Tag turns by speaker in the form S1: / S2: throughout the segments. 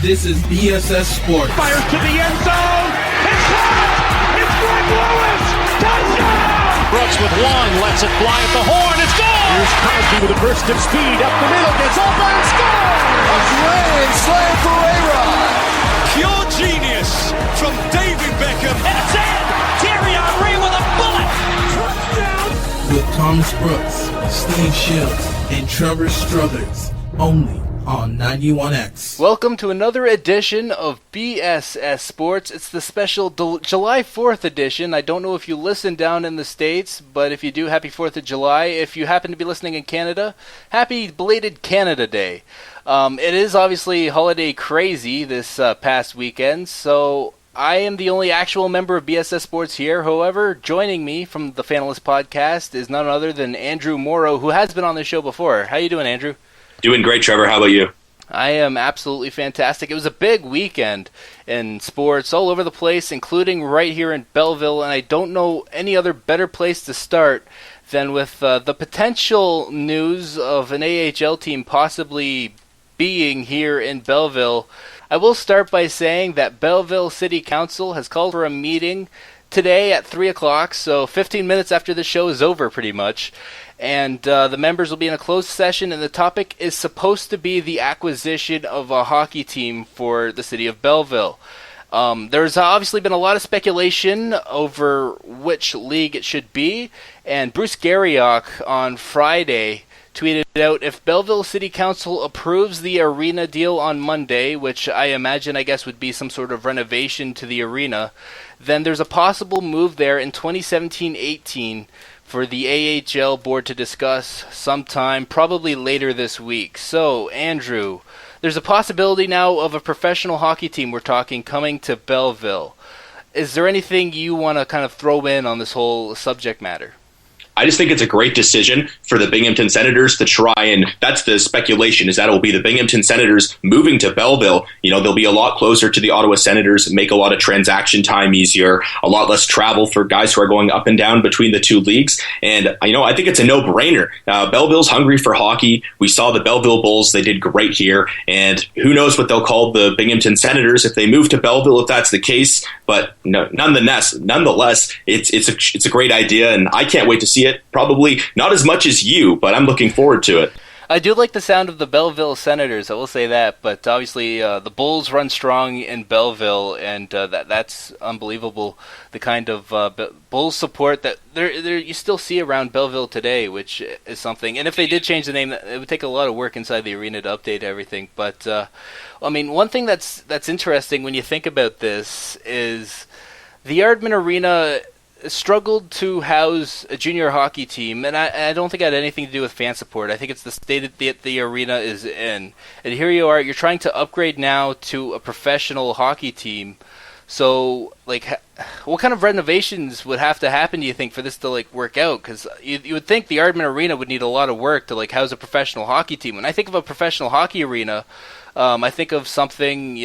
S1: This is BSS Sports.
S2: Fires to the end zone. It's caught! It's Greg Lewis! Touchdown!
S3: Brooks with one, lets it fly at the horn. It's gone!
S2: Here's Crosby with a burst of speed up the middle. Gets open and scores!
S4: A grand slam for A-Rod.
S5: Pure genius from David Beckham.
S3: And it's in! Thierry Henry with a bullet!
S2: Touchdown!
S1: With Thomas Brooks, Steve Schill, and Trevor Struthers. Only on 91X.
S6: Welcome to another edition of BSS Sports. It's the special July 4th edition. I don't know if you listen down in the States, but if you do, happy 4th of July. If you happen to be listening in Canada, happy belated Canada Day. It is obviously holiday crazy this past weekend, so I am the only actual member of BSS Sports here. However, joining me from the Fanalyst Podcast is none other than Andrew Mauro, who has been on the show before. How you doing, Andrew?
S7: Doing great, Trevor. How about you?
S6: I am absolutely fantastic. It was a big weekend in sports all over the place, including right here in Belleville, and I don't know any other better place to start than with the potential news of an AHL team possibly being here in Belleville. I will start by saying that Belleville City Council has called for a meeting today at 3 o'clock, so 15 minutes after the show is over pretty much. And the members will be in a closed session, and the topic is supposed to be the acquisition of a hockey team for the city of Belleville. There's obviously been a lot of speculation over which league it should be, and Bruce Garriock on Friday tweeted out, if Belleville City Council approves the arena deal on Monday, which I imagine would be some sort of renovation to the arena, then there's a possible move there in 2017-18 for the AHL board to discuss sometime, probably later this week. So, Andrew, there's a possibility now of a professional hockey team we're talking coming to Belleville. Is there anything you want to kind of throw in on this whole subject matter?
S7: I just think it's a great decision for the Binghamton Senators to try, and that's the speculation, is that it will be the Binghamton Senators moving to Belleville. You know, they'll be a lot closer to the Ottawa Senators, make a lot of transaction time easier, a lot less travel for guys who are going up and down between the two leagues. And, I think it's a no-brainer. Belleville's hungry for hockey. We saw the Belleville Bulls. They did great here. And who knows what they'll call the Binghamton Senators if they move to Belleville, if that's the case. But no, nonetheless, it's a great idea, and I can't wait to see it. Probably not as much as you, but I'm looking forward to it.
S6: I do like the sound of the Belleville Senators, I will say that, but obviously the Bulls run strong in Belleville, and that's unbelievable, the kind of Bulls support that you still see around Belleville today, which is something. And if they did change the name, it would take a lot of work inside the arena to update everything. But, one thing that's interesting when you think about this is the Yardman Arena struggled to house a junior hockey team, and I don't think it had anything to do with fan support. I think it's the state that the arena is in. And here you are, you're trying to upgrade now to a professional hockey team. So, what kind of renovations would have to happen, do you think, for this to, work out? Because you would think the Yardman Arena would need a lot of work to, house a professional hockey team. When I think of a professional hockey arena, I think of something,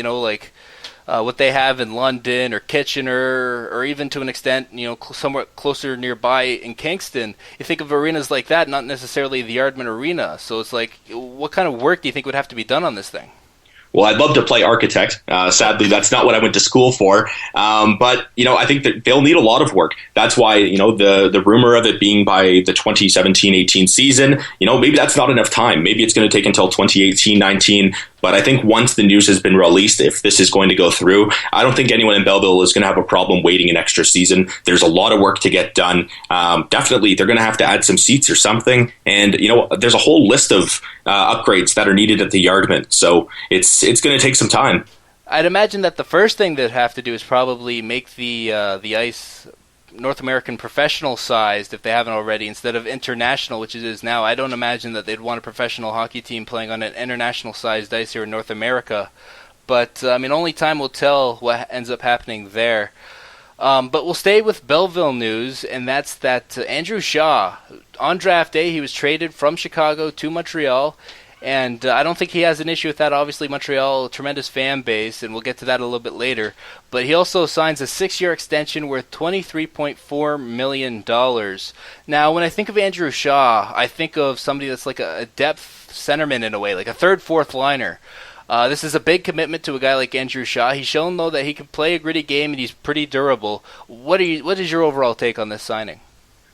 S6: what they have in London or Kitchener, or even to an extent, somewhat closer nearby in Kingston. You think of arenas like that, not necessarily the Yardman Arena. So it's what kind of work do you think would have to be done on this thing?
S7: Well, I'd love to play architect. Sadly, that's not what I went to school for. But, I think that they'll need a lot of work. That's why, the rumor of it being by the 2017-18 season, maybe that's not enough time. Maybe it's going to take until 2018-19. But I think once the news has been released, if this is going to go through, I don't think anyone in Belleville is going to have a problem waiting an extra season. There's a lot of work to get done. Definitely, they're going to have to add some seats or something. And, there's a whole list of upgrades that are needed at the Yardman. So it's going to take some time.
S6: I'd imagine that the first thing they'd have to do is probably make the ice North American professional sized, if they haven't already, instead of international, which it is now. I don't imagine that they'd want a professional hockey team playing on an international sized ice here in North America. But, only time will tell what ends up happening there. But we'll stay with Belleville news, and that's that Andrew Shaw, on draft day, he was traded from Chicago to Montreal. And I don't think he has an issue with that. Obviously, Montreal, a tremendous fan base, and we'll get to that a little bit later. But he also signs a 6-year extension worth $23.4 million. Now, when I think of Andrew Shaw, I think of somebody that's like a depth centerman in a way, like a third, fourth liner. This is a big commitment to a guy like Andrew Shaw. He's shown, though, that he can play a gritty game and he's pretty durable. What is your overall take on this signing?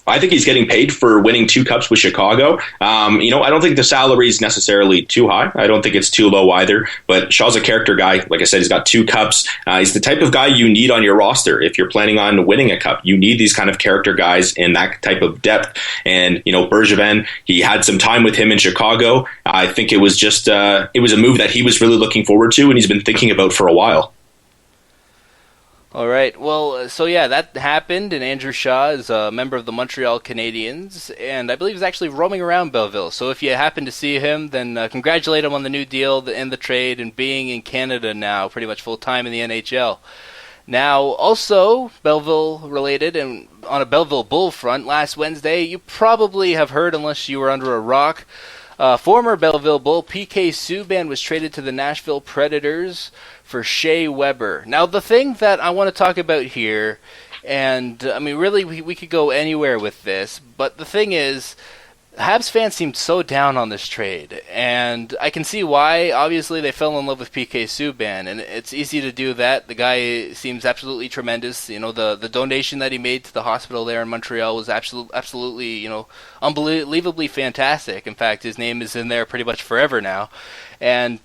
S7: I think he's getting paid for winning 2 cups with Chicago. I don't think the salary is necessarily too high. I don't think it's too low either. But Shaw's a character guy. Like I said, he's got 2 cups. He's the type of guy you need on your roster if you're planning on winning a cup. You need these kind of character guys in that type of depth. And Bergevin, he had some time with him in Chicago. I think it was just it was a move that he was really looking forward to, and he's been thinking about for a while.
S6: All right. Well, so yeah, that happened, and Andrew Shaw is a member of the Montreal Canadiens, and I believe he's actually roaming around Belleville. So if you happen to see him, then congratulate him on the new deal and the trade and being in Canada now, pretty much full-time in the NHL. Now, also Belleville-related, and on a Belleville Bull front, last Wednesday, you probably have heard, unless you were under a rock, former Belleville Bull PK Subban was traded to the Nashville Predators for Shea Weber. Now, the thing that I want to talk about here, and I mean, really, we could go anywhere with this, but the thing is, Habs fans seemed so down on this trade, and I can see why. Obviously, they fell in love with PK Subban, and it's easy to do that. The guy seems absolutely tremendous. The donation that he made to the hospital there in Montreal was absolutely, unbelievably fantastic. In fact, his name is in there pretty much forever now, and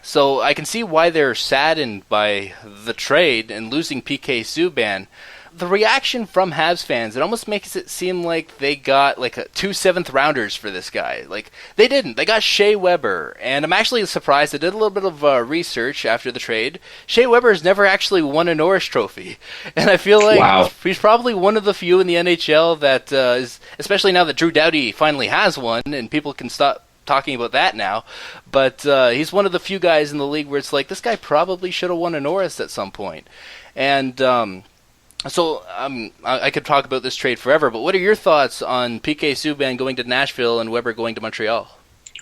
S6: so I can see why they're saddened by the trade and losing PK Subban. The reaction from Habs fans, it almost makes it seem like they got like 2 7th-rounders for this guy. Like, they didn't. They got Shea Weber, and I'm actually surprised. I did a little bit of research after the trade. Shea Weber has never actually won a Norris Trophy, and I feel like he's probably one of the few in the NHL that is, especially now that Drew Doughty finally has one, and people can stop talking about that now, but he's one of the few guys in the league where it's like, this guy probably should have won a Norris at some point. And so I could talk about this trade forever, but what are your thoughts on PK Subban going to Nashville and Weber going to Montreal?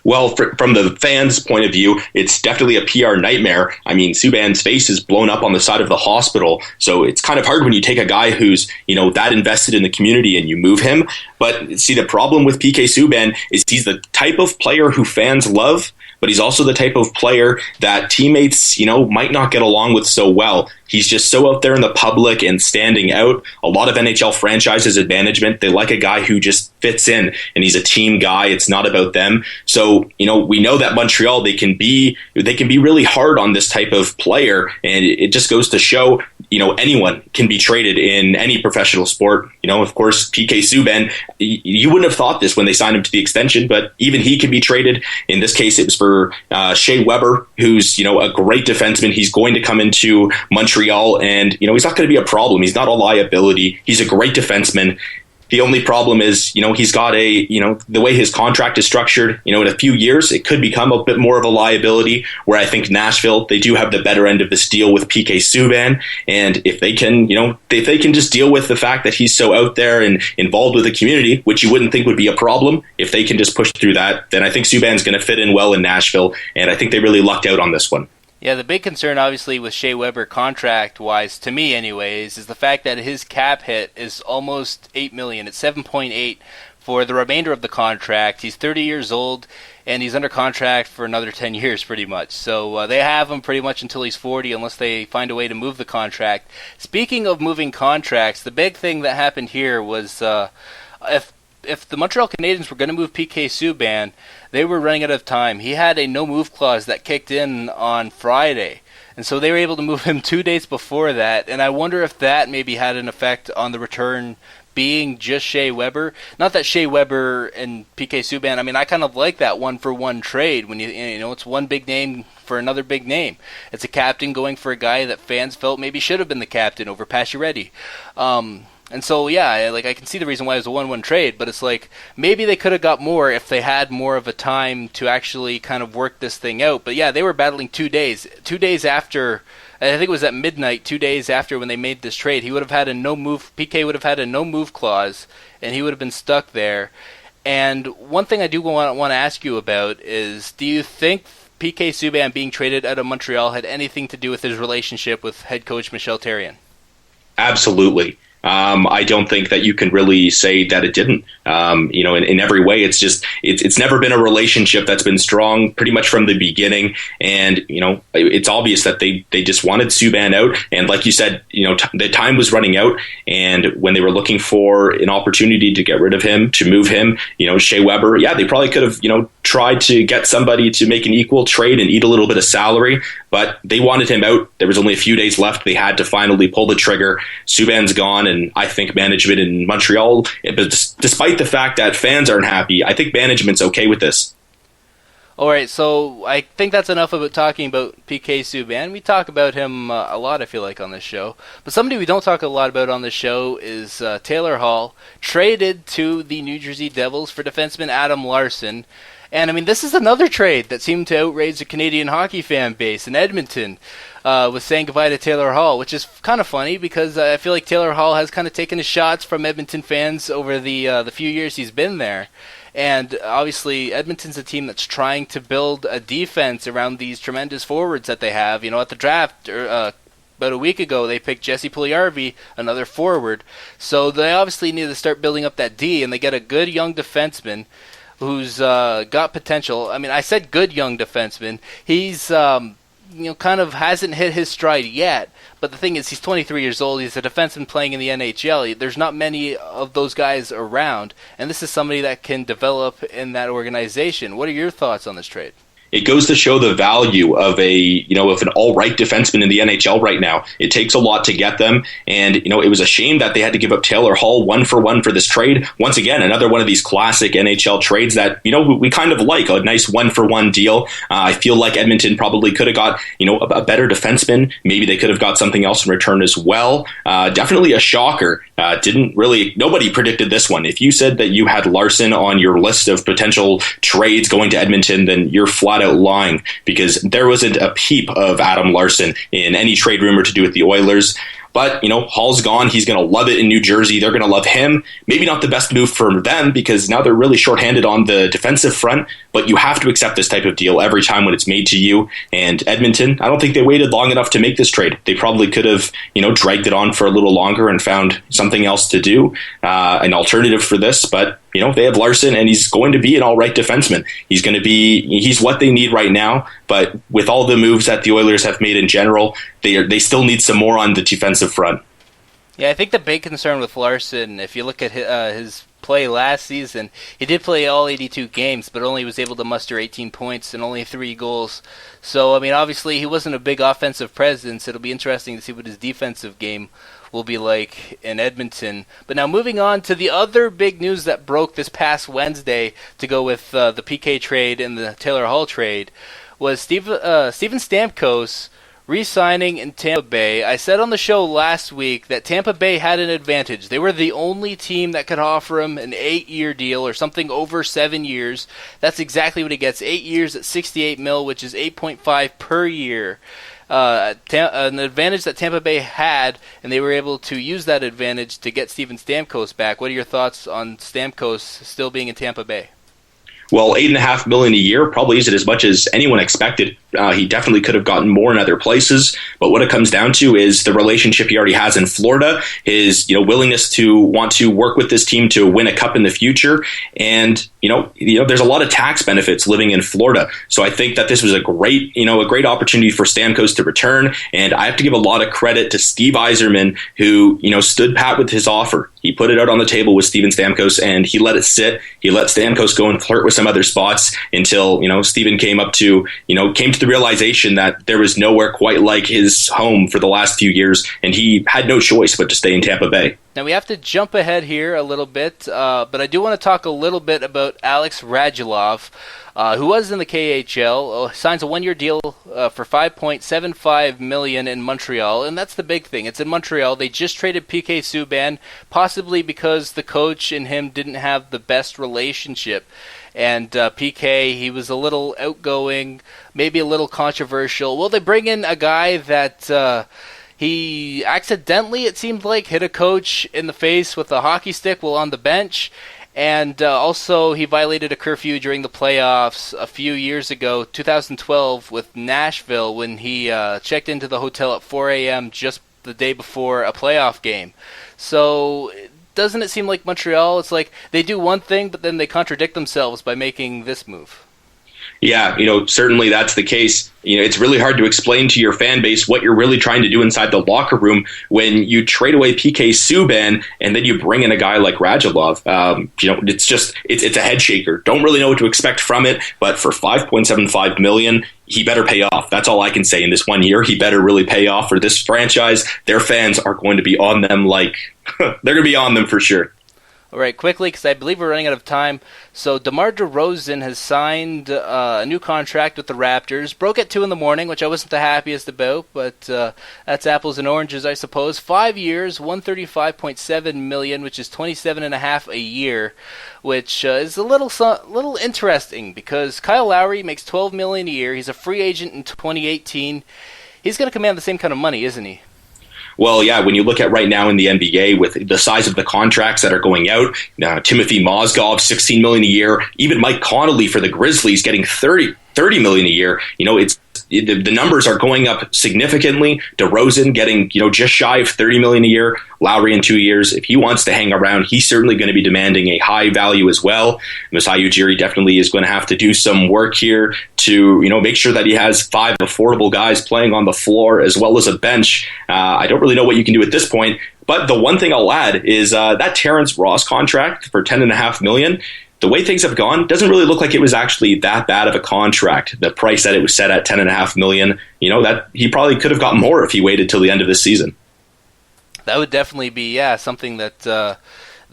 S7: Well, from the fans' point of view, it's definitely a PR nightmare. I mean, Subban's face is blown up on the side of the hospital, so it's kind of hard when you take a guy who's, that invested in the community and you move him. But see, the problem with PK Subban is he's the type of player who fans love, but he's also the type of player that teammates, might not get along with so well. He's just so out there in the public and standing out. A lot of NHL franchises and management, they like a guy who just fits in, and he's a team guy. It's not about them. So, we know that Montreal, they can be really hard on this type of player, and it just goes to show, anyone can be traded in any professional sport. Of course, PK Subban, you wouldn't have thought this when they signed him to the extension, but even he can be traded. In this case, it was for Shea Weber, who's, a great defenseman. He's going to come into Montreal, and, he's not going to be a problem. He's not a liability. He's a great defenseman. The only problem is, he's got the way his contract is structured, in a few years, it could become a bit more of a liability, where I think Nashville, they do have the better end of this deal with PK Subban. And if they can, if they can just deal with the fact that he's so out there and involved with the community, which you wouldn't think would be a problem, if they can just push through that, then I think Subban's going to fit in well in Nashville. And I think they really lucked out on this one.
S6: Yeah, the big concern, obviously, with Shea Weber contract-wise, to me anyways, is the fact that his cap hit is almost $8 million. It's 7.8 for the remainder of the contract. He's 30 years old, and he's under contract for another 10 years, pretty much. So they have him pretty much until he's 40, unless they find a way to move the contract. Speaking of moving contracts, the big thing that happened here was if the Montreal Canadiens were going to move PK Subban, they were running out of time. He had a no-move clause that kicked in on Friday, and so they were able to move him 2 days before that, and I wonder if that maybe had an effect on the return being just Shea Weber. Not that Shea Weber and PK Subban, I mean, I kind of like that one-for-one trade when it's one big name for another big name. It's a captain going for a guy that fans felt maybe should have been the captain over Pacioretty. And so, yeah, I can see the reason why it was a 1-1 trade, but it's like maybe they could have got more if they had more of a time to actually kind of work this thing out. But yeah, they were battling 2 days. 2 days after, I think it was at midnight, 2 days after when they made this trade, he would have had PK would have had a no-move clause, and he would have been stuck there. And one thing I do want to ask you about is, do you think PK Subban being traded out of Montreal had anything to do with his relationship with head coach Michel Therrien?
S7: Absolutely. I don't think that you can really say that it didn't. In every way, it's never been a relationship that's been strong pretty much from the beginning. And, it's obvious that they just wanted Subban out. And like you said, the time was running out. And when they were looking for an opportunity to get rid of him, to move him, Shea Weber, they probably could have, tried to get somebody to make an equal trade and eat a little bit of salary, but they wanted him out. There was only a few days left. They had to finally pull the trigger. Subban's gone, and I think management in Montreal, despite the fact that fans aren't happy, I think management's okay with this.
S6: All right, so I think that's enough about talking about PK Subban. We talk about him a lot, I feel like, on this show. But somebody we don't talk a lot about on the show is Taylor Hall, traded to the New Jersey Devils for defenseman Adam Larsson. And, this is another trade that seemed to outrage the Canadian hockey fan base in Edmonton with saying goodbye to Taylor Hall, which is kind of funny because I feel like Taylor Hall has kind of taken his shots from Edmonton fans over the few years he's been there. And obviously, Edmonton's a team that's trying to build a defense around these tremendous forwards that they have. At the draft about a week ago, they picked Jesse Puljujarvi, another forward. So they obviously need to start building up that D, and they get a good young defenseman who's got potential. I said good young defenseman. He's kind of hasn't hit his stride yet. But the thing is, he's 23 years old. He's a defenseman playing in the NHL. There's not many of those guys around, and this is somebody that can develop in that organization. What are your thoughts on this trade?
S7: It goes to show the value of an all-right defenseman in the NHL right now. It takes a lot to get them, and it was a shame that they had to give up Taylor Hall 1-for-1 for this trade. Once again, another one of these classic NHL trades that we kind of like, a nice 1-for-1 deal. I feel like Edmonton probably could have got a better defenseman. Maybe they could have got something else in return as well. Definitely a shocker. Nobody predicted this one. If you said that you had Larsson on your list of potential trades going to Edmonton, then you're flat out lying, because there wasn't a peep of Adam Larsson in any trade rumor to do with the Oilers. But, Hall's gone. He's going to love it in New Jersey. They're going to love him. Maybe not the best move for them because now they're really shorthanded on the defensive front, but you have to accept this type of deal every time when it's made to you. And Edmonton, I don't think they waited long enough to make this trade. They probably could have, dragged it on for a little longer and found something else to do, an alternative for this. But, they have Larsson, and he's going to be an all-right defenseman. He's what they need right now. But with all the moves that the Oilers have made in general, they still need some more on the defensive front.
S6: Yeah, I think the big concern with Larsson, if you look at his play last season, he did play all 82 games, but only was able to muster 18 points and only 3 goals. So, obviously he wasn't a big offensive presence. It'll be interesting to see what his defensive game will be like in Edmonton. But now moving on to the other big news that broke this past Wednesday to go with the PK trade and the Taylor Hall trade was Steven Stamkos re-signing in Tampa Bay. I said on the show last week that Tampa Bay had an advantage. They were the only team that could offer him an 8-year deal or something over 7 years. That's exactly what he gets. 8 years at $68 million, which is $8.5 per year. An advantage that Tampa Bay had, and they were able to use that advantage to get Steven Stamkos back. What are your thoughts on Stamkos still being in Tampa Bay?
S7: Well, $8.5 million a year probably isn't as much as anyone expected. He definitely could have gotten more in other places, but what it comes down to is the relationship he already has in Florida, his willingness to want to work with this team to win a cup in the future, and there's a lot of tax benefits living in Florida. So I think that this was a great opportunity for Stamkos to return, and I have to give a lot of credit to Steve Yzerman, who stood pat with his offer. He put it out on the table with Steven Stamkos, and he let it sit. He let Stamkos go and flirt with some other spots until Steven came to the realization that there was nowhere quite like his home for the last few years, and he had no choice but to stay in Tampa Bay.
S6: Now we have to jump ahead here a little bit, but I do want to talk a little bit about Alex Radulov, who was in the KHL, signs a 1-year deal for $5.75 million in Montreal, and that's the big thing. It's in Montreal. They just traded PK Subban, possibly because the coach and him didn't have the best relationship. And PK, he was a little outgoing, maybe a little controversial. Well, they bring in a guy that he accidentally, it seemed like, hit a coach in the face with a hockey stick while on the bench. And also, he violated a curfew during the playoffs a few years ago, 2012, with Nashville, when he checked into the hotel at 4 a.m. just the day before a playoff game. So doesn't it seem like Montreal, it's like they do one thing, but then they contradict themselves by making this move?
S7: Yeah, certainly that's the case. It's really hard to explain to your fan base what you're really trying to do inside the locker room when you trade away PK Subban and then you bring in a guy like Radulov. It's a head shaker. Don't really know what to expect from it, but for $5.75 million, he better pay off. That's all I can say in this 1 year. He better really pay off for this franchise. Their fans are going to be on them they're going to be on them for sure.
S6: All right, quickly, because I believe we're running out of time. So DeMar DeRozan has signed a new contract with the Raptors. Broke at 2 a.m, which I wasn't the happiest about, but that's apples and oranges, I suppose. 5 years, $135.7 million, which is $27.5 a year, which is a little interesting because Kyle Lowry makes $12 million a year. He's a free agent in 2018. He's going to command the same kind of money, isn't he?
S7: Well, yeah, when you look at right now in the NBA with the size of the contracts that are going out, Timothy Mozgov, $16 million a year, even Mike Connolly for the Grizzlies getting $30 million a year. The numbers are going up significantly. DeRozan getting, just shy of $30 million a year. Lowry in 2 years. If he wants to hang around, he's certainly going to be demanding a high value as well. Masai Ujiri definitely is going to have to do some work here to, make sure that he has 5 affordable guys playing on the floor as well as a bench. I don't really know what you can do at this point. But the one thing I'll add is that Terrence Ross contract for $10.5 million. The way things have gone, doesn't really look like it was actually that bad of a contract. The price that it was set at $10.5 million, that he probably could have gotten more if he waited till the end of this season.
S6: That would definitely be, something that the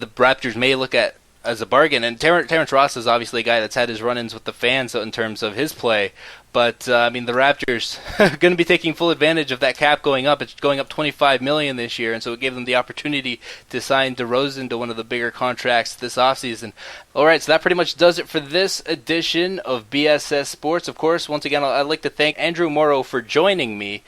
S6: Raptors may look at as a bargain. And Terrence Ross is obviously a guy that's had his run-ins with the fans in terms of his play. But, the Raptors are going to be taking full advantage of that cap going up. It's going up $25 million this year, and so it gave them the opportunity to sign DeRozan to one of the bigger contracts this offseason. All right, so that pretty much does it for this edition of BSS Sports. Of course, once again, I'd like to thank Andrew Mauro for joining me.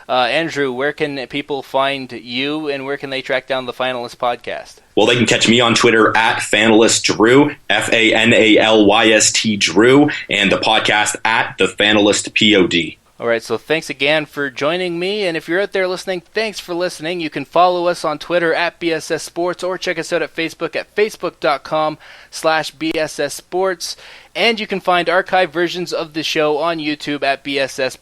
S6: Andrew, where can people find you, and where can they track down the Fanalyst Podcast?
S7: Well, they can catch me on Twitter at FanalystDrew, FANALYST Drew, and the podcast at the Fanalyst POD.
S6: All right, so thanks again for joining me, and if you're out there listening, thanks for listening. You can follow us on Twitter at BSS Sports, or check us out at Facebook at facebook.com/BSS Sports, and you can find archived versions of the show on YouTube at BSS